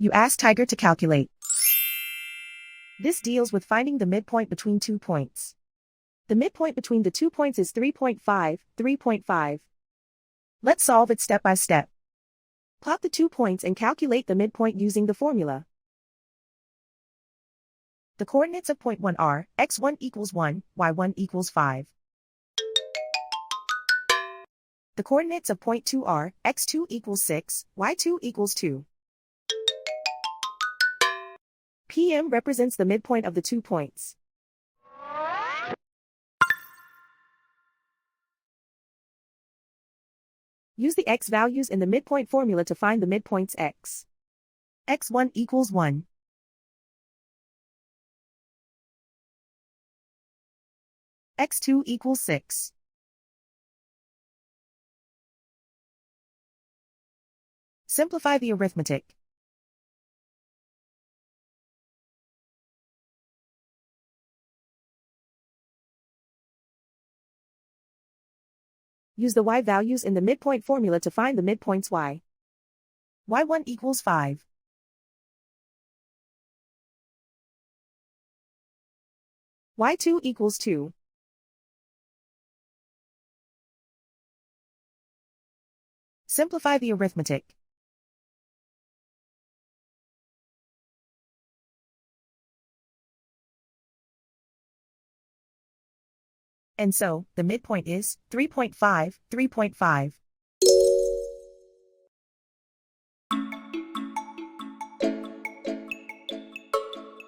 You ask Tiger to calculate. This deals with finding the midpoint between 2 points. The midpoint between the 2 points is 3.5, 3.5. Let's solve it step by step. Plot the 2 points and calculate the midpoint using the formula. The coordinates of point 1 are x1 equals 1, y1 equals 5. The coordinates of point 2 are x2 equals 6, y2 equals 2. PM represents the midpoint of the 2 points. Use the x values in the midpoint formula to find the midpoints x. x1 equals 1. x2 equals 6. Simplify the arithmetic. Use the y values in the midpoint formula to find the midpoints y. y1 equals 5. y2 equals 2. Simplify the arithmetic. And so, the midpoint is 3.5, 3.5.